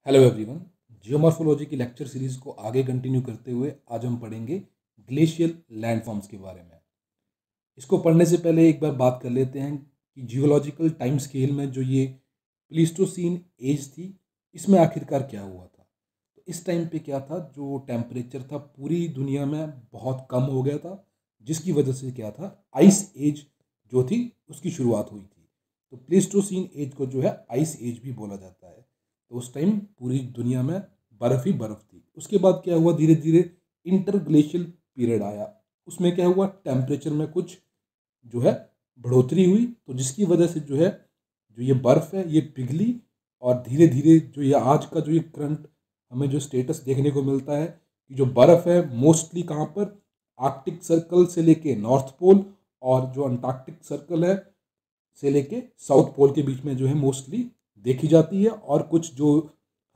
Hello everyone. Geomorphology की lecture series को आगे कंटिन्यू करते हुए आज हम पढ़ेंगे ग्लेशियल लैंडफॉर्म्स के बारे में। इसको पढ़ने से पहले एक बार बात कर लेते हैं कि जियोलॉजिकल टाइम स्केल में जो ये प्लीस्टोसीन एज थी, इसमें आखिरकार क्या हुआ था। तो इस टाइम पे क्या था, जो टेम्परेचर था पूरी दुनिया में बहुत कम हो गया था, जिसकी वजह से क्या था, आइस एज जो थी उसकी शुरुआत हुई थी। तो प्लीस्टोसीन एज को जो है आइस एज भी बोला जाता है। तो उस टाइम पूरी दुनिया में बर्फ़ ही बर्फ़ थी। उसके बाद क्या हुआ, धीरे धीरे इंटरग्लेशियल पीरियड आया। उसमें क्या हुआ, टेम्परेचर में कुछ जो है बढ़ोतरी हुई, तो जिसकी वजह से जो है जो ये बर्फ़ है ये पिघली, और धीरे धीरे जो ये आज का जो ये करंट हमें जो स्टेटस देखने को मिलता है कि जो बर्फ़ है मोस्टली कहाँ पर, आर्कटिक सर्कल से लेके नॉर्थ पोल और जो अंटार्कटिक सर्कल है से लेके साउथ पोल के बीच में जो है मोस्टली देखी जाती है। और कुछ जो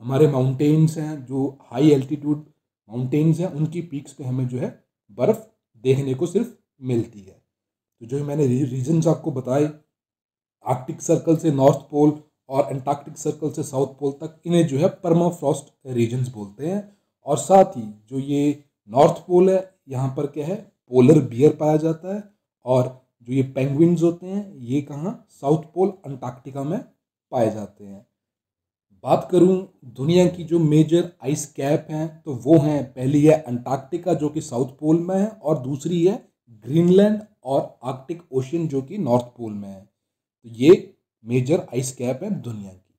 हमारे माउंटेन्स हैं, जो हाई एल्टीट्यूड माउंटेन्स हैं, उनकी पीक्स पे हमें जो है बर्फ़ देखने को सिर्फ मिलती है। तो जो मैंने रीजन्स आपको बताए, आर्कटिक सर्कल से नॉर्थ पोल और अंटार्कटिक सर्कल से साउथ पोल तक, इन्हें जो है परमाफ्रॉस्ट रीजन्स बोलते हैं। और साथ ही जो ये नॉर्थ पोल है, यहाँ पर क्या है, पोलर बियर पाया जाता है। और जो ये पेंगुइन्स होते हैं, ये कहाँ, साउथ पोल अंटार्कटिका में पाए जाते हैं। बात करूं दुनिया की जो मेजर आइस कैप हैं, तो वो हैं, पहली है अंटार्कटिका जो कि साउथ पोल में है, और दूसरी है ग्रीनलैंड और आर्कटिक ओशियन जो कि नॉर्थ पोल में है। तो ये मेजर आइस कैप है दुनिया की।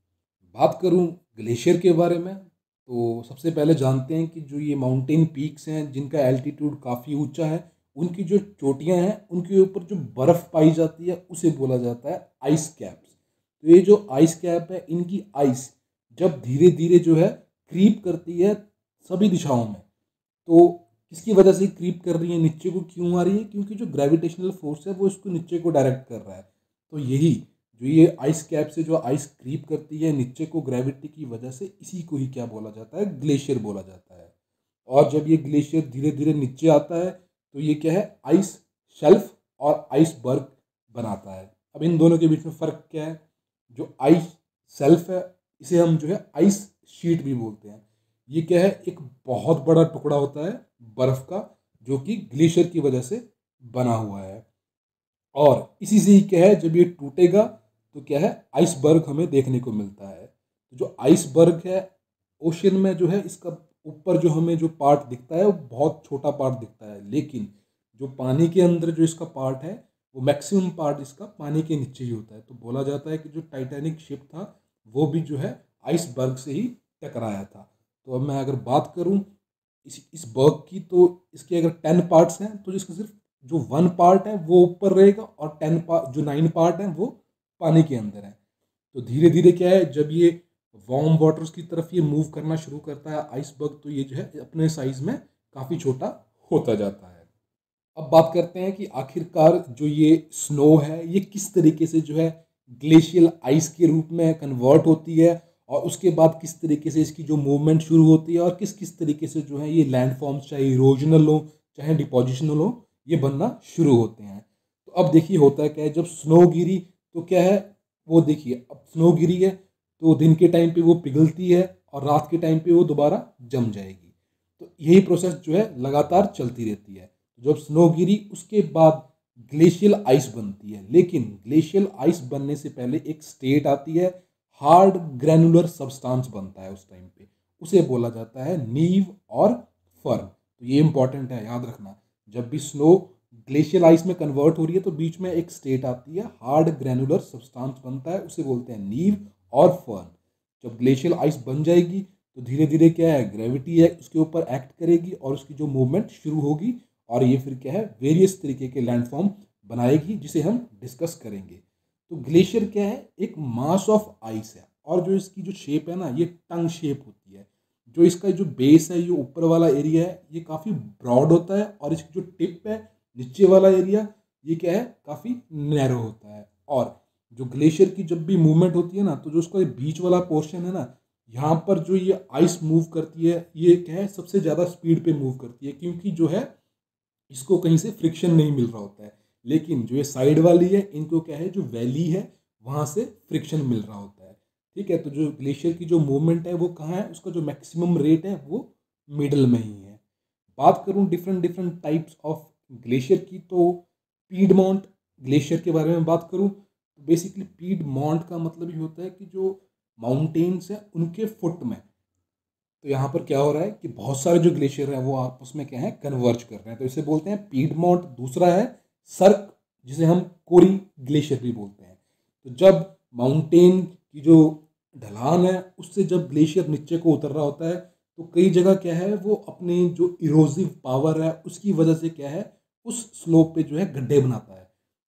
बात करूं ग्लेशियर के बारे में, तो सबसे पहले जानते हैं कि जो ये माउंटेन पीक्स हैं जिनका एल्टीट्यूड काफ़ी ऊंचा है, उनकी जो चोटियां हैं उनके ऊपर जो बर्फ़ पाई जाती है उसे बोला जाता है आइस कैप्स। तो ये जो आइस कैप है, इनकी आइस जब धीरे धीरे जो है क्रीप करती है सभी दिशाओं में, तो किसकी वजह से क्रीप कर रही है, नीचे को क्यों आ रही है, क्योंकि जो ग्रेविटेशनल फोर्स है वो इसको नीचे को डायरेक्ट कर रहा है। तो यही जो ये आइस कैप से जो आइस क्रीप करती है नीचे को ग्रेविटी की वजह से, इसी को ही क्या बोला जाता है, ग्लेशियर बोला जाता है। और जब ये ग्लेशियर धीरे धीरे नीचे आता है, तो ये क्या है, आइस शेल्फ और आइसबर्ग बनाता है। अब इन दोनों के बीच में फ़र्क क्या है, जो आइस शेल्फ है इसे हम जो है आइस शीट भी बोलते हैं। ये क्या है, एक बहुत बड़ा टुकड़ा होता है बर्फ का, जो कि ग्लेशियर की वजह से बना हुआ है। और इसी से ही क्या है, जब ये टूटेगा तो क्या है, आइसबर्ग हमें देखने को मिलता है। तो जो आइसबर्ग है ओशन में जो है, इसका ऊपर जो हमें जो पार्ट दिखता है वो बहुत छोटा पार्ट दिखता है, लेकिन जो पानी के अंदर जो इसका पार्ट है वो मैक्सिमम पार्ट इसका पानी के नीचे ही होता है। तो बोला जाता है कि जो टाइटैनिक शिप था वो भी जो है आइसबर्ग से ही टकराया था। तो अब मैं अगर बात करूं इस बर्ग की, तो इसके अगर 10 पार्ट्स हैं, तो इसका सिर्फ जो 1 पार्ट है वो ऊपर रहेगा, और 10 पार्ट जो 9 पार्ट हैं वो पानी के अंदर है। तो धीरे धीरे क्या है, जब ये वार्म वाटर्स की तरफ ये मूव करना शुरू करता है आइसबर्ग, तो ये जो है अपने साइज में काफ़ी छोटा होता जाता है। अब बात करते हैं कि आखिरकार जो ये स्नो है ये किस तरीके से जो है ग्लेशियल आइस के रूप में कन्वर्ट होती है, और उसके बाद किस तरीके से इसकी जो मूवमेंट शुरू होती है, और किस किस तरीके से जो है ये लैंडफॉर्म्स, चाहे इरोजनल हो चाहे डिपोजिशनल हो, ये बनना शुरू होते हैं। तो अब देखिए होता क्या है, जब स्नो गिरी तो क्या है, वो देखिए अब स्नो गिरी है तो दिन के टाइम पे वो पिघलती है, और रात के टाइम पे वो दोबारा जम जाएगी। तो यही प्रोसेस जो है लगातार चलती रहती है। जब स्नो गिरी उसके बाद ग्लेशियल आइस बनती है, लेकिन ग्लेशियल आइस बनने से पहले एक स्टेट आती है, हार्ड ग्रैनुलर सब्सटेंस बनता है उस टाइम पे, उसे बोला जाता है नीव और फर्न। तो ये इंपॉर्टेंट है, याद रखना, जब भी स्नो ग्लेशियल आइस में कन्वर्ट हो रही है तो बीच में एक स्टेट आती है, हार्ड ग्रैनुलर सब्सटेंस बनता है, उसे बोलते हैं नीव और फर्न। जब ग्लेशियल आइस बन जाएगी तो धीरे धीरे क्या है, ग्रेविटी है उसके ऊपर एक्ट करेगी और उसकी जो मूवमेंट शुरू होगी, और ये फिर क्या है, वेरियस तरीके के लैंडफॉर्म बनाएगी, जिसे हम डिस्कस करेंगे। तो ग्लेशियर क्या है, एक मास ऑफ आइस है, और जो इसकी जो शेप है ना, ये टंग शेप होती है। जो इसका जो बेस है, ये ऊपर वाला एरिया है, ये काफ़ी ब्रॉड होता है, और इसकी जो टिप है नीचे वाला एरिया, ये क्या है, काफ़ी नैरो होता है। और जो ग्लेशियर की जब भी मूवमेंट होती है ना, तो जो उसका बीच वाला पोर्शन है ना, यहाँ पर जो ये आइस मूव करती है, ये क्या है, सबसे ज़्यादा स्पीड पे मूव करती है, क्योंकि जो है इसको कहीं से फ्रिक्शन नहीं मिल रहा होता है। लेकिन जो ये साइड वाली है, इनको क्या है, जो वैली है वहाँ से फ्रिक्शन मिल रहा होता है। ठीक है। तो जो ग्लेशियर की जो मूवमेंट है वो कहाँ है, उसका जो मैक्सिमम रेट है वो मिडल में ही है। बात करूँ different different types of glacier की, तो पीडमोंट ग्लेशियर के बारे में बात करूँ तो बेसिकली पीडमोंट का मतलब ये होता है कि जो माउंटेन्स हैं उनके फुट में, तो यहाँ पर क्या हो रहा है कि बहुत सारे जो ग्लेशियर हैं वो आपस में क्या है, कन्वर्ज कर रहे हैं, तो इसे बोलते हैं पीडमोंट। दूसरा है सर्क, जिसे हम कोरी ग्लेशियर भी बोलते हैं। तो जब माउंटेन की जो ढलान है उससे जब ग्लेशियर नीचे को उतर रहा होता है, तो कई जगह क्या है वो अपने जो इरोजिव पावर है उसकी वजह से क्या है, उस स्लोप पे जो है गड्ढे बनाता है।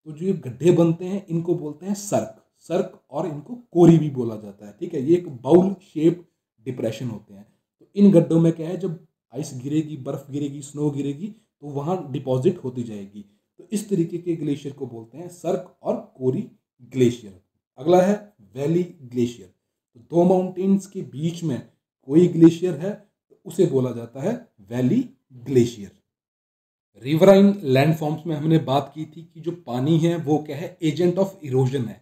तो जो ये गड्ढे बनते हैं इनको बोलते हैं सर्क, सर्क, और इनको कोरी भी बोला जाता है। ठीक है, ये एक बाउल शेप डिप्रेशन होते हैं। तो इन गड्ढों में क्या है, जब आइस गिरेगी, बर्फ गिरेगी, स्नो गिरेगी, तो वहाँ डिपॉजिट होती जाएगी। तो इस तरीके के ग्लेशियर को बोलते हैं सर्क और कोरी ग्लेशियर। अगला है वैली ग्लेशियर। तो दो माउंटेन्स के बीच में कोई ग्लेशियर है तो उसे बोला जाता है वैली ग्लेशियर। रिवराइन लैंडफॉर्म्स में हमने बात की थी कि जो पानी है वो क्या है, एजेंट ऑफ इरोजन है।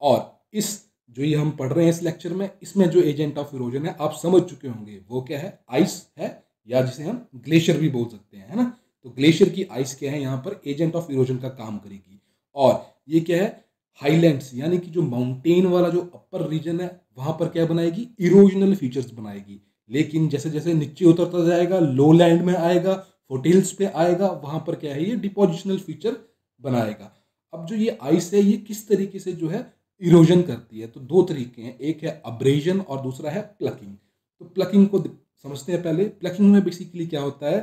और इस जो ये हम पढ़ रहे हैं इस लेक्चर में, इसमें जो एजेंट ऑफ इरोजन है आप समझ चुके होंगे, वो क्या है, आइस है, या जिसे हम ग्लेशियर भी बोल सकते हैं, है ना। तो ग्लेशियर की आइस क्या है, यहाँ पर एजेंट ऑफ इरोजन का काम करेगी। और ये क्या है, हाईलैंड्स यानी कि जो माउंटेन वाला जो अपर रीजन है वहां पर क्या बनाएगी, इरोजनल फीचर्स बनाएगी। लेकिन जैसे जैसे नीचे उतरता जाएगा, लो लैंड में आएगा, फुटहिल्स पे आएगा, वहां पर क्या है, ये डिपोजिशनल फीचर बनाएगा। अब जो ये आइस है ये किस तरीके से जो है इरोजन करती है, तो दो तरीके हैं, एक है अब्रेजन और दूसरा है प्लकिंग। तो प्लकिंग को समझते हैं पहले। प्लकिंग में बेसिकली क्या होता है,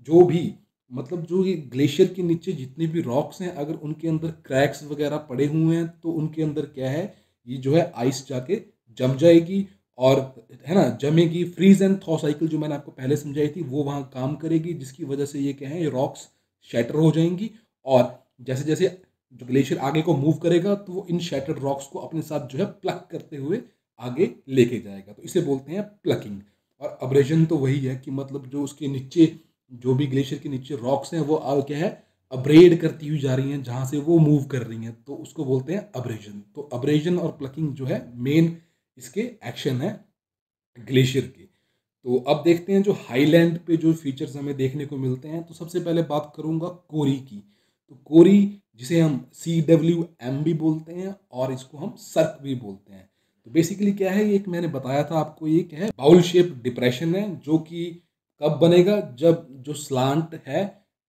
जो भी मतलब जो ये ग्लेशियर के नीचे जितने भी रॉक्स हैं, अगर उनके अंदर क्रैक्स वगैरह पड़े हुए हैं तो उनके अंदर क्या है, ये जो है आइस जाके जम जाएगी, और है ना, जमेगी। फ्रीज एंड थॉ साइकिल जो मैंने आपको पहले समझाई थी वो वहाँ काम करेगी, जिसकी वजह से ये क्या है, ये रॉक्स शैटर हो जाएंगी। और जैसे जैसे जो ग्लेशियर आगे को मूव करेगा तो वो इन शैटर्ड रॉक्स को अपने साथ जो है प्लक करते हुए आगे लेके जाएगा, तो इसे बोलते हैं प्लकिंग। और अब्रेजन तो वही है कि मतलब जो उसके नीचे, जो भी ग्लेशियर के नीचे रॉक्स हैं वो क्या है, अब्रेड करती हुई जा रही हैं, जहाँ से वो मूव कर रही हैं, तो उसको बोलते हैं अब्रेजन। तो अब्रेजन और प्लकिंग जो है मेन इसके एक्शन है ग्लेशियर के। तो अब देखते हैं जो हाईलैंड पे जो फीचर्स हमें देखने को मिलते हैं। तो सबसे पहले बात करूंगा कोरी की। तो कोरी, जिसे हम CWM भी बोलते हैं और इसको हम सर्क भी बोलते हैं, तो बेसिकली क्या है, ये एक मैंने बताया था आपको, ये क्या है, बाउल शेप डिप्रेशन है, जो कि कब बनेगा, जब जो स्लांट है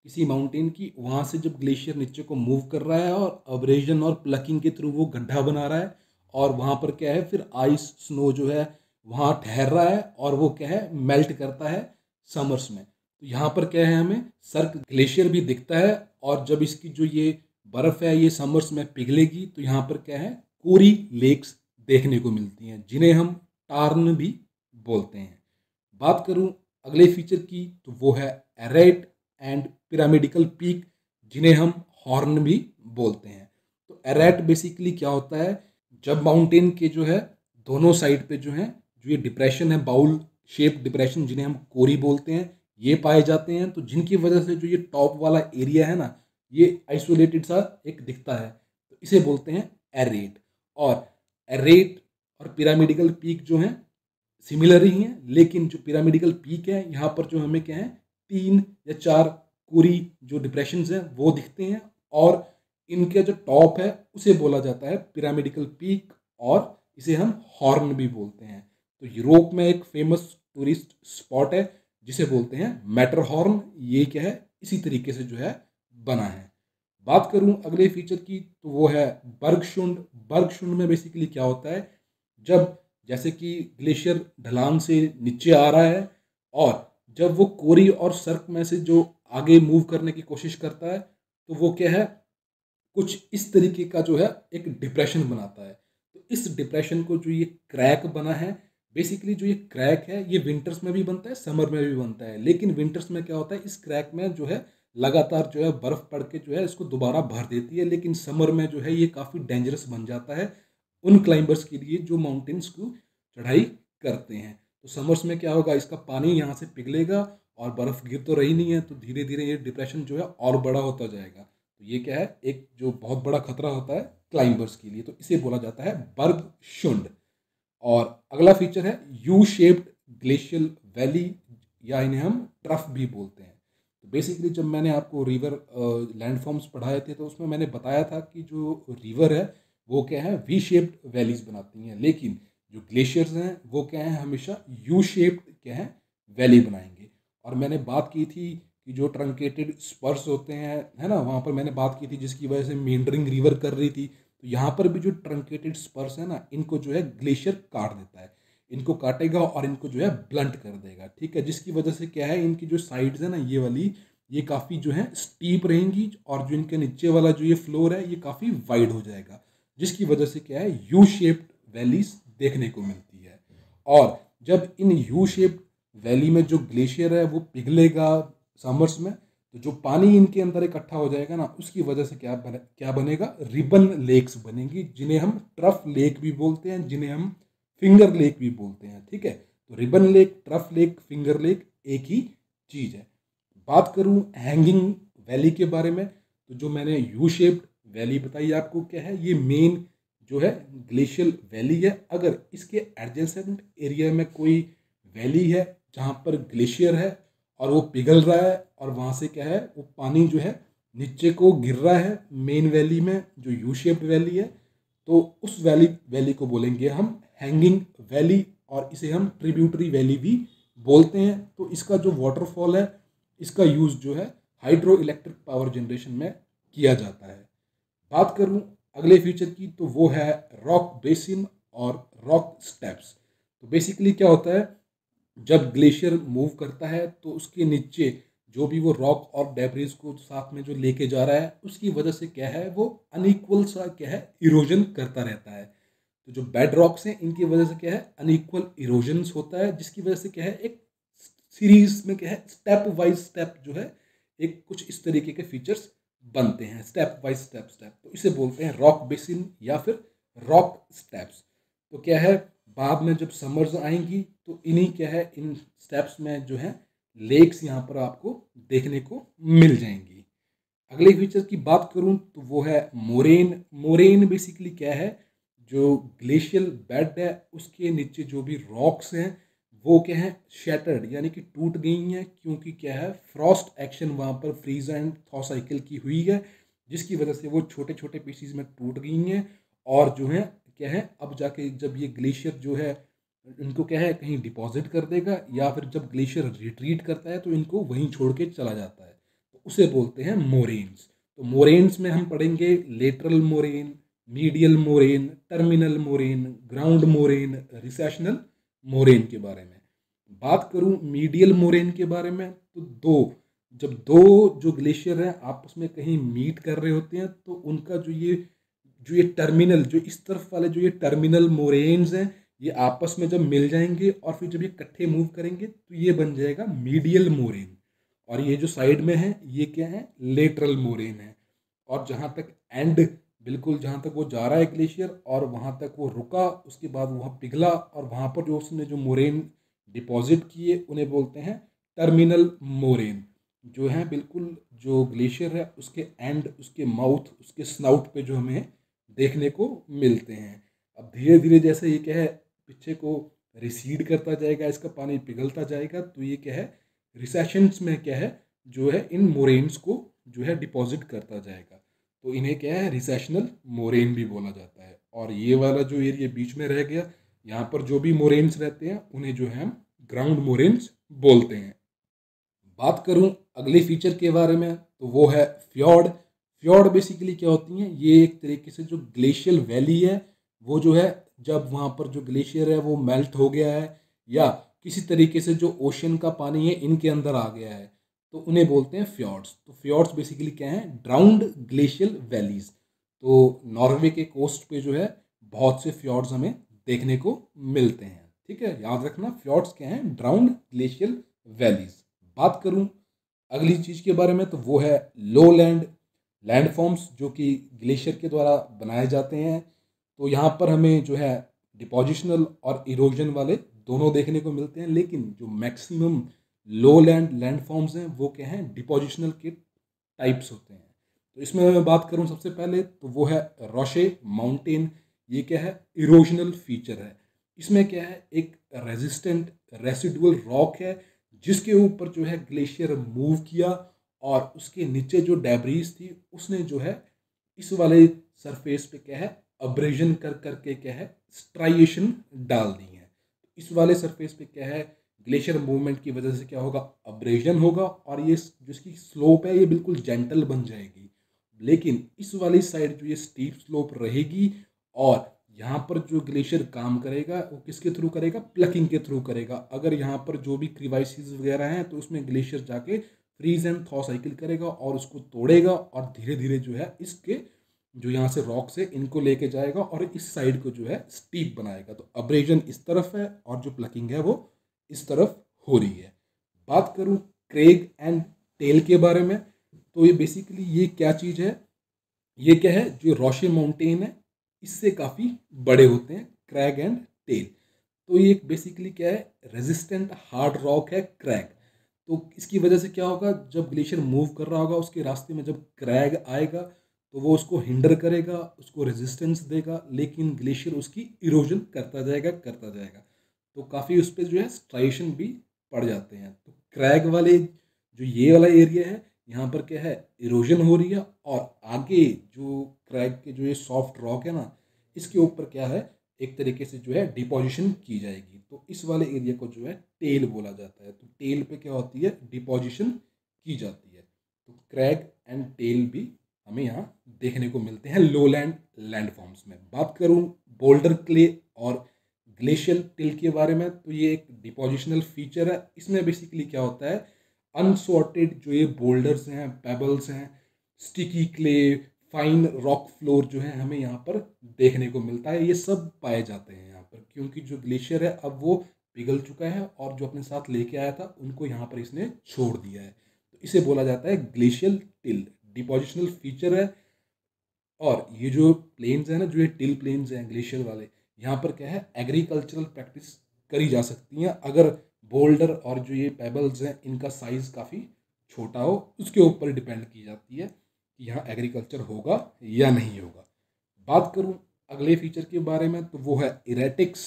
किसी माउंटेन की, वहाँ से जब ग्लेशियर नीचे को मूव कर रहा है और अब्रेजन और प्लकिंग के थ्रू वो गड्ढा बना रहा है, और वहाँ पर क्या है, फिर आइस स्नो जो है वहाँ ठहर रहा है, और वो क्या है, मेल्ट करता है समर्स में। तो यहाँ पर क्या है, हमें सर्क ग्लेशियर भी दिखता है, और जब इसकी जो ये बर्फ़ है ये समर्स में पिघलेगी तो यहाँ पर क्या है, कोरी लेक्स देखने को मिलती हैं, जिन्हें हम टार्न भी बोलते हैं। बात करूँ अगले फीचर की, तो वो है एरेट एंड पिरामिडिकल पीक, जिन्हें हम हॉर्न भी बोलते हैं। तो एरेट बेसिकली क्या होता है, जब माउंटेन के जो है दोनों साइड पे जो है, जो ये डिप्रेशन है, बाउल शेप डिप्रेशन, जिन्हें हम कोरी बोलते हैं, ये पाए जाते हैं। तो जिनकी वजह से जो ये टॉप वाला एरिया है ना, ये आइसोलेटेड सा एक दिखता है, तो इसे बोलते हैं एरेट। और एरेट और पिरामिडिकल पीक जो है सिमिलर ही हैं, लेकिन जो पिरामिडिकल पीक है यहाँ पर जो हमें क्या है, 3 या 4 कोरी जो डिप्रेशंस हैं वो दिखते हैं, और इनका जो टॉप है उसे बोला जाता है पिरामिडिकल पीक, और इसे हम हॉर्न भी बोलते हैं। तो यूरोप में एक फेमस टूरिस्ट स्पॉट है जिसे बोलते हैं मैटरहॉर्न। ये क्या है, इसी तरीके से जो है बना है। बात करूं अगले फीचर की, तो वो है बर्गशुंड। बर्गशुंड में बेसिकली क्या होता है, जब जैसे कि ग्लेशियर ढलान से नीचे आ रहा है, और जब वो कोरी और सर्क में से जो आगे मूव करने की कोशिश करता है, तो वो क्या है, कुछ इस तरीके का जो है एक डिप्रेशन बनाता है। तो इस डिप्रेशन को जो ये क्रैक बना है, बेसिकली जो ये क्रैक है ये विंटर्स में भी बनता है, समर में भी बनता है। लेकिन विंटर्स में क्या होता है, इस क्रैक में जो है लगातार जो है बर्फ पड़ के जो है इसको दोबारा भर देती है। लेकिन समर में जो है ये काफ़ी डेंजरस बन जाता है उन क्लाइंबर्स के लिए जो माउंटेन्स को चढ़ाई करते हैं। तो समर्स में क्या होगा, इसका पानी यहाँ से पिघलेगा, और बर्फ़ गिर तो रही नहीं है, तो धीरे धीरे ये डिप्रेशन जो है और बड़ा होता जाएगा। तो ये क्या है, एक जो बहुत बड़ा खतरा होता है क्लाइंबर्स के लिए, तो इसे बोला जाता है बर्ग शुंड। और अगला फीचर है यू शेप्ड ग्लेशियल वैली, या इन्हें हम ट्रफ भी बोलते हैं। तो बेसिकली जब मैंने आपको रिवर लैंडफॉर्म्स पढ़ाए थे तो उसमें मैंने बताया था कि जो रिवर है वो क्या है, वी शेप्ड वैलीज बनाती हैं, लेकिन जो ग्लेशियर्स हैं वो क्या है, हमेशा यू शेप्ड क्या है, वैली बनाएंगे। और मैंने बात की थी कि जो ट्रंकेटेड स्पर्स होते हैं, है ना, वहाँ पर मैंने बात की थी जिसकी वजह से मेंडरिंग रिवर कर रही थी। तो यहाँ पर भी जो ट्रंकेटेड स्पर्स है ना, इनको जो है ग्लेशियर काट देता है, इनको काटेगा और इनको जो है ब्लंट कर देगा, ठीक है। जिसकी वजह से क्या है, इनकी जो साइड्स है ना ये वाली, ये काफ़ी जो है स्टीप रहेंगी, और जो इनके नीचे वाला जो ये फ्लोर है ये काफ़ी वाइड हो जाएगा, जिसकी वजह से क्या है, यू शेप्ड वैलीज देखने को मिलती है। और जब इन यू शेप्ड वैली में जो ग्लेशियर है वो पिघलेगा समर्स में, तो जो पानी इनके अंदर इकट्ठा हो जाएगा ना, उसकी वजह से क्या बनेगा, रिबन लेक्स बनेंगी, जिन्हें हम ट्रफ लेक भी बोलते हैं, जिन्हें हम फिंगर लेक भी बोलते हैं, ठीक है। तो ribbon lake, trough lake, finger lake एक ही चीज़ है। बात करूं हैंगिंग वैली के बारे में, तो जो मैंने यू शेप्ड वैली बताई आपको क्या है, ये मेन जो है ग्लेशियल वैली है। अगर इसके एडजेसेंट एरिया में कोई वैली है जहाँ पर ग्लेशियर है और वो पिघल रहा है, और वहाँ से क्या है, वो पानी जो है नीचे को गिर रहा है मेन वैली में जो यू शेप्ड वैली है, तो उस वैली को बोलेंगे हम हैंगिंग वैली, और इसे हम ट्रिब्यूटरी वैली भी बोलते हैं। तो इसका जो वाटरफॉल है, इसका यूज़ जो है हाइड्रो इलेक्ट्रिक पावर जनरेशन में किया जाता है। बात करूं अगले फीचर की, तो वो है रॉक बेसिन और रॉक स्टेप्स। तो बेसिकली क्या होता है, जब ग्लेशियर मूव करता है तो उसके नीचे जो भी वो रॉक और डेब्रिस को साथ में जो लेके जा रहा है, उसकी वजह से क्या है, वो अनइक्वल सा क्या है, इरोजन करता रहता है। तो जो बेड रॉक्स हैं इनकी वजह से क्या है, अनइक्वल इरोजन्स होता है, जिसकी वजह से क्या है, एक सीरीज में क्या है, स्टेप वाइज स्टेप जो है, एक कुछ इस तरीके के फीचर्स बनते हैं, स्टेप बाय स्टेप स्टेप। तो इसे बोलते हैं रॉक बेसिन या फिर रॉक स्टेप्स। तो क्या है, बाद में जब समर्स आएंगी तो इन्हीं क्या है, इन स्टेप्स में जो है लेक्स यहाँ पर आपको देखने को मिल जाएंगी। अगले फीचर की बात करूँ तो वो है मोरेन। मोरेन बेसिकली क्या है, जो ग्लेशियल बेड है उसके नीचे जो भी रॉक्स हैं वो क्या है, शैटर्ड यानी कि टूट गई हैं, क्योंकि क्या है, फ्रॉस्ट एक्शन वहाँ पर फ्रीज एंड थॉ साइकिल की हुई है, जिसकी वजह से वो छोटे छोटे पीसीज में टूट गई हैं। और जो है क्या है, अब जाके जब ये ग्लेशियर जो है इनको क्या है, कहीं डिपॉजिट कर देगा, या फिर जब ग्लेशियर रिट्रीट करता है तो इनको वहीं छोड़ के चला जाता है, तो उसे बोलते हैं मोरेन्स। तो मोरेन्स में हम पढ़ेंगे lateral moraine, medial moraine, terminal moraine, ground moraine, recessional moraine के बारे में। बात करूं मीडियल मोरेन के बारे में, तो जब दो जो ग्लेशियर हैं आपस में कहीं मीट कर रहे होते हैं, तो उनका जो ये टर्मिनल, जो इस तरफ वाले जो ये टर्मिनल मोरेन्स हैं, ये आपस में जब मिल जाएंगे और फिर जब ये इकट्ठे मूव करेंगे तो ये बन जाएगा मीडियल मोरेन। और ये जो साइड में है ये क्या है, लेटरल मोरेन है। और जहाँ तक एंड, बिल्कुल जहाँ तक वो जा रहा है ग्लेशियर और वहाँ तक वो रुका, उसके बाद वहाँ पिघला, और वहाँ पर जो उसने जो मोरेन डिपॉजिट किए उन्हें बोलते हैं टर्मिनल मोरेन। जो है बिल्कुल जो ग्लेशियर है उसके एंड, उसके माउथ, उसके स्नाउट पे जो हमें देखने को मिलते हैं। अब धीरे धीरे जैसे ये क्या है, पीछे को रिसीड करता जाएगा, इसका पानी पिघलता जाएगा, तो ये क्या है, रिसेशंस में क्या है, जो है इन मोरेन्स को जो है डिपॉजिट करता जाएगा। तो इन्हें क्या है, रिसेशनल मोरेन भी बोला जाता है। और ये वाला जो एरिया बीच में रह गया, यहाँ पर जो भी मोरेन्स रहते हैं उन्हें जो है हम ग्राउंड मोरेन्स बोलते हैं। बात करूं अगले फीचर के बारे में, तो वो है फ्यॉर्ड। फ्यॉर्ड बेसिकली क्या होती हैं, ये एक तरीके से जो ग्लेशियल वैली है, वो जो है जब वहाँ पर जो ग्लेशियर है वो मेल्ट हो गया है, या किसी तरीके से जो ओशन का पानी है इनके अंदर आ गया है, तो उन्हें बोलते हैं फ्यॉर्ड्स। तो फ्यॉर्ड्स बेसिकली क्या है, ड्राउन्ड ग्लेशियल वैलीज। तो नॉर्वे के कोस्ट पे जो है बहुत से फ्यॉर्ड्स हमें देखने को मिलते हैं, ठीक है, याद रखना फ्यॉर्ड्स क्या हैं, ड्राउन्ड ग्लेशियल वैलीज। बात करूं अगली चीज़ के बारे में, तो वो है लो लैंडफॉर्म्स जो कि ग्लेशियर के द्वारा बनाए जाते हैं। तो यहाँ पर हमें जो है डिपोजिशनल और इरोजन वाले दोनों देखने को मिलते हैं, लेकिन जो मैक्सिमम लो लैंडफॉर्म्स हैं वो क्या हैं, डिपोजिशनल के टाइप्स होते हैं। तो इसमें मैं बात करूं सबसे पहले, तो वो है रोशे माउंटेन। ये क्या है, इरोजनल फीचर है। इसमें क्या है, एक रेजिस्टेंट रेसिडुअल रॉक है जिसके ऊपर जो है ग्लेशियर मूव किया और उसके नीचे जो डेब्रीज थी उसने जो है इस वाले सरफेस पे क्या है अब्रेजन कर करके क्या है स्ट्राइएशन डाल दी है। इस वाले सरफेस पे क्या है ग्लेशियर मूवमेंट की वजह से क्या होगा, अब्रेजन होगा और ये जिसकी स्लोप है ये बिल्कुल जेंटल बन जाएगी। लेकिन इस वाली साइड जो ये स्टीप स्लोप रहेगी और यहाँ पर जो ग्लेशियर काम करेगा वो किसके थ्रू करेगा, प्लकिंग के थ्रू करेगा। अगर यहाँ पर जो भी क्रिवाइसिस वगैरह हैं तो उसमें ग्लेशियर जाके फ्रीज एंड थॉ साइकिल करेगा और उसको तोड़ेगा और धीरे धीरे जो है इसके जो यहाँ से रॉक से इनको लेके जाएगा और इस साइड को जो है स्टीप बनाएगा। तो अब्रेजन इस तरफ है और जो प्लकिंग है वो इस तरफ हो रही है। बात करूँ क्रेग एंड टेल के बारे में, तो ये बेसिकली ये क्या चीज़ है, ये क्या है जो रोशे माउंटेन है इससे काफ़ी बड़े होते हैं क्रैग एंड टेल। तो ये बेसिकली क्या है, रेजिस्टेंट हार्ड रॉक है क्रैग। तो इसकी वजह से क्या होगा, जब ग्लेशियर मूव कर रहा होगा उसके रास्ते में जब क्रैग आएगा तो वो उसको हिंडर करेगा, उसको रेजिस्टेंस देगा, लेकिन ग्लेशियर उसकी इरोजन करता जाएगा। तो काफ़ी उस पर जो है स्ट्राइएशन भी पड़ जाते हैं। तो क्रैग वाले जो ये वाला एरिया है यहाँ पर क्या है इरोजन हो रही है और आगे जो क्रैग के जो ये सॉफ्ट रॉक है ना इसके ऊपर क्या है एक तरीके से जो है डिपोजिशन की जाएगी। तो इस वाले एरिया को जो है टेल बोला जाता है। तो टेल पे क्या होती है, डिपोजिशन की जाती है। तो क्रैग एंड टेल भी हमें यहाँ देखने को मिलते हैं लोलैंड लैंडफॉर्म्स में। बात करूँ बोल्डर क्ले और ग्लेशियल टिल के बारे में, तो ये एक डिपोजिशनल फीचर है। इसमें बेसिकली क्या होता है, अनसॉर्टेड जो ये बोल्डर्स हैं, पेबल्स हैं, sticky clay, fine rock floor जो है हमें यहाँ पर देखने को मिलता है। ये सब पाए जाते हैं यहाँ पर क्योंकि जो ग्लेशियर है अब वो पिघल चुका है और जो अपने साथ लेके आया था उनको यहाँ पर इसने छोड़ दिया है। तो इसे बोला जाता है ग्लेशियल टिल, डिपोजिशनल फीचर है। और ये जो प्लेन्स हैं ना, जो ये टिल प्लेन्स हैं ग्लेशियर वाले, यहाँ पर क्या है एग्रीकल्चरल प्रैक्टिस करी जा सकती हैं अगर बोल्डर और जो ये पेबल्स हैं इनका साइज काफ़ी छोटा हो, उसके ऊपर डिपेंड की जाती है कि यहाँ एग्रीकल्चर होगा या नहीं होगा। बात करूँ अगले फीचर के बारे में, तो वो है इरेटिक्स।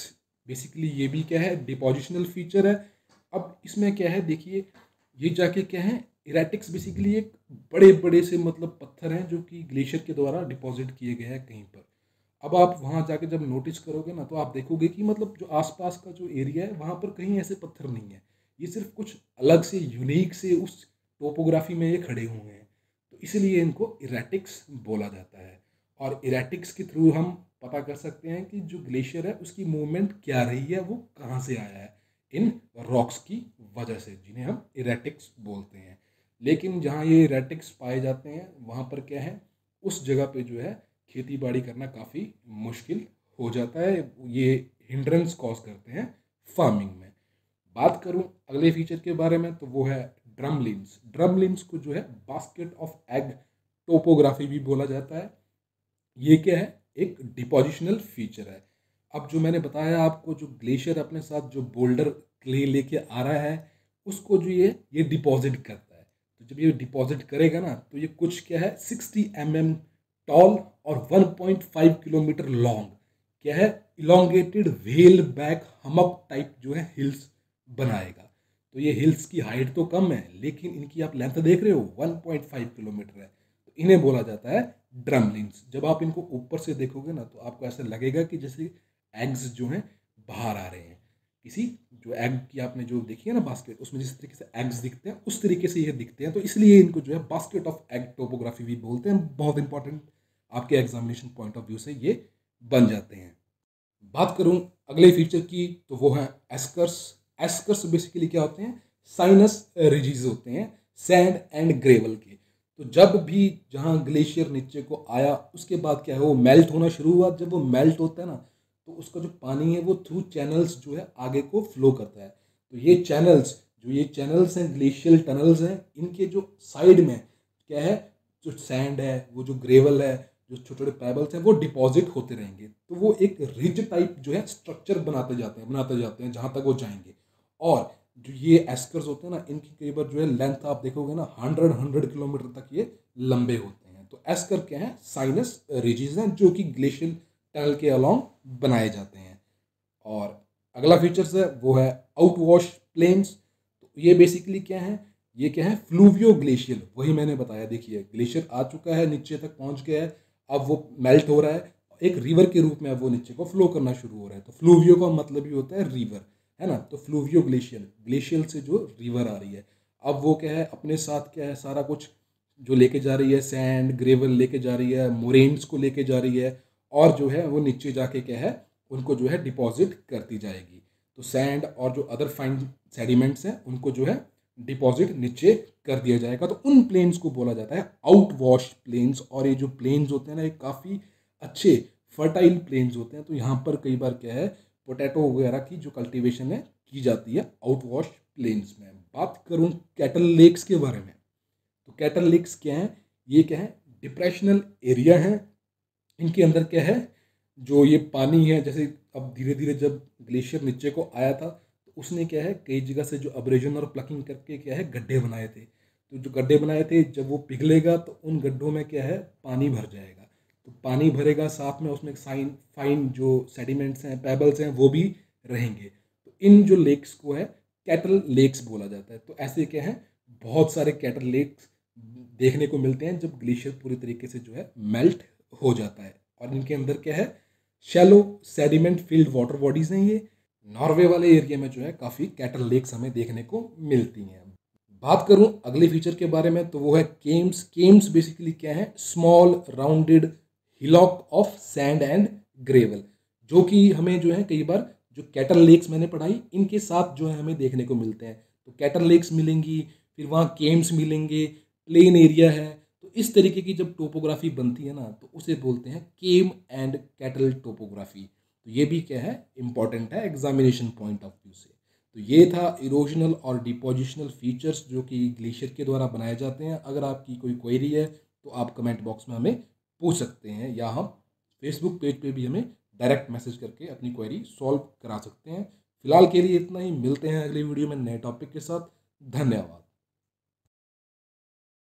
बेसिकली ये भी क्या है डिपोजिशनल फीचर है। अब इसमें क्या है देखिए, ये जाके क्या है इरेटिक्स बेसिकली एक बड़े बड़े से मतलब पत्थर हैं जो कि ग्लेशियर के द्वारा डिपॉजिट किए गए हैं कहीं पर। अब आप वहाँ जाके जब नोटिस करोगे ना तो आप देखोगे कि मतलब जो आसपास का जो एरिया है वहाँ पर कहीं ऐसे पत्थर नहीं है, ये सिर्फ कुछ अलग से यूनिक से उस टोपोग्राफी में ये खड़े हुए हैं। तो इसलिए इनको इरेटिक्स बोला जाता है। और इरेटिक्स के थ्रू हम पता कर सकते हैं कि जो ग्लेशियर है उसकी मूवमेंट क्या रही है, वो कहाँ से आया है, इन रॉक्स की वजह से, जिन्हें हम इरेटिक्स बोलते हैं। लेकिन जहाँ ये इरेटिक्स पाए जाते हैं वहाँ पर क्या है, उस जगह पे जो है खेती बाड़ी करना काफ़ी मुश्किल हो जाता है, ये हिंड्रेंस कॉज करते हैं फार्मिंग में। बात करूँ अगले फीचर के बारे में, तो वो है ड्रमलिन्स। ड्रमलिन्स को जो है बास्केट ऑफ एग टोपोग्राफी भी बोला जाता है। ये क्या है, एक डिपोजिशनल फीचर है। अब जो मैंने बताया आपको, जो ग्लेशियर अपने साथ जो बोल्डर क्ले लेके आ रहा है उसको जो ये डिपॉजिट करता है। तो जब ये डिपॉजिट करेगा ना तो ये कुछ क्या है 60 mm टॉल और 1.5 किलोमीटर लॉन्ग क्या है इलोंगेटेड व्हेल बैक हमक टाइप जो है हिल्स बनाएगा। तो ये हिल्स की हाइट तो कम है लेकिन इनकी आप लेंथ देख रहे हो 1.5 किलोमीटर है। तो इन्हें बोला जाता है ड्रमलिन्स। जब आप इनको ऊपर से देखोगे ना तो आपको ऐसा लगेगा कि जैसे एग्स जो हैं बाहर आ रहे हैं। किसी जो एग की आपने जो देखी है ना बास्केट, उसमें जिस तरीके से एग्स दिखते हैं उस तरीके से ये दिखते हैं। तो इसलिए इनको जो है बास्केट ऑफ एग टोपोग्राफी भी बोलते हैं। बहुत इंपॉर्टेंट आपके एग्जामिनेशन पॉइंट ऑफ व्यू से ये बन जाते हैं। बात करूं अगले फीचर की, तो वो है एस्कर्स। एस्कर्स बेसिकली क्या होते हैं, साइनस रिजीज होते हैं सैंड एंड ग्रेवल के। तो जब भी जहां ग्लेशियर नीचे को आया उसके बाद क्या है वो मेल्ट होना शुरू हुआ। जब वो मेल्ट होता है ना तो उसका जो पानी है वो थ्रू चैनल्स जो है आगे को फ्लो करता है। तो ये चैनल्स हैं ग्लेशियल टनल्स हैं, इनके जो साइड में क्या है जो सैंड है, वो जो ग्रेवल है, जो छोटे छोटे पेबल्स हैं वो डिपॉजिट होते रहेंगे। तो वो एक रिज टाइप जो है स्ट्रक्चर बनाते जाते हैं जहाँ तक वो जाएंगे। और जो ये एस्कर्स होते हैं ना इनकी कई बार जो है लेंथ आप देखोगे ना 100 किलोमीटर तक ये लंबे होते हैं। तो एस्कर क्या है, साइनस रिजीज हैं जो कि ग्लेशियल टनल के अलोंग बनाए जाते हैं। और अगला फीचर्स है वो है आउटवॉश प्लेन्स। तो ये बेसिकली क्या है, ये क्या है, फ्लूवियो ग्लेशियल। वही मैंने बताया, देखिए ग्लेशियर आ चुका है, नीचे तक पहुंच गया है, अब वो मेल्ट हो रहा है, एक रिवर के रूप में अब वो नीचे को फ्लो करना शुरू हो रहा है। तो फ्लूवियो का मतलब ही होता है रिवर, है ना। तो फ्लूवियो ग्लेशियल, ग्लेशियल से जो रिवर आ रही है, अब वो क्या है, अपने साथ क्या है, सारा कुछ जो लेके जा रही है, सैंड ग्रेवल लेके जा रही है, मोरेन्स को लेके जा रही है, और जो है वो नीचे जाके क्या है, उनको जो है डिपॉजिट करती जाएगी। तो सैंड और जो अदर फाइन सेडिमेंट्स हैं उनको जो है डिपॉजिट नीचे कर दिया जाएगा। तो उन प्लेन्स को बोला जाता है आउट वॉश प्लेन्स। और ये जो प्लेन्स होते हैं ना, ये काफ़ी अच्छे फर्टाइल प्लेन्स होते हैं। तो यहाँ पर कई बार क्या है, पोटैटो वगैरह की जो कल्टीवेशन है की जाती है आउट वॉश प्लेन्स में। बात करूँ कैटल लेक्स के बारे में, तो कैटल लेक्स क्या है, ये क्या है, डिप्रेशनल एरिया है। इनके अंदर क्या है, जो ये पानी है, जैसे अब धीरे धीरे जब ग्लेशियर नीचे को आया था, तो उसने क्या है, कई जगह से जो अब्रेजन और प्लकिंग करके क्या है, गड्ढे बनाए थे। तो जो गड्ढे बनाए थे, जब वो पिघलेगा तो उन गड्ढों में क्या है, पानी भर जाएगा। तो पानी भरेगा, साथ में उसमें फाइन जो सेडिमेंट्स हैं, पेबल्स हैं, वो भी रहेंगे। तो इन जो लेक्स को है कैटल लेक्स बोला जाता है। तो ऐसे क्या है, बहुत सारे कैटल लेक्स देखने को मिलते हैं जब ग्लेशियर पूरी तरीके से जो है मेल्ट हो जाता है। और इनके अंदर क्या है, shallow sediment field water bodies हैं ये। नॉर्वे वाले एरिया में जो है काफ़ी कैटल लेक्स हमें देखने को मिलती हैं। बात करूं अगले फीचर के बारे में, तो वो है केम्स। केम्स बेसिकली क्या है, small rounded hillock of sand and gravel, जो कि हमें जो है कई बार जो कैटल लेक्स मैंने पढ़ाई इनके साथ जो है हमें देखने को मिलते हैं। तो कैटल लेक्स मिलेंगी, फिर वहाँ केम्स मिलेंगे, प्लेन एरिया है। तो इस तरीके की जब टोपोग्राफी बनती है ना, तो उसे बोलते हैं केम एंड कैटल टोपोग्राफी। तो ये भी क्या है, इंपॉर्टेंट है एग्जामिनेशन पॉइंट ऑफ व्यू से। तो ये था इरोजनल और डिपोजिशनल फीचर्स जो कि ग्लेशियर के द्वारा बनाए जाते हैं। अगर आपकी कोई क्वेरी है तो आप कमेंट बॉक्स में हमें पूछ सकते हैं, या हम फेसबुक पेज पे भी हमें डायरेक्ट मैसेज करके अपनी क्वेरी सॉल्व करा सकते हैं। फिलहाल के लिए इतना ही, मिलते हैं अगली वीडियो में नए टॉपिक के साथ। धन्यवाद।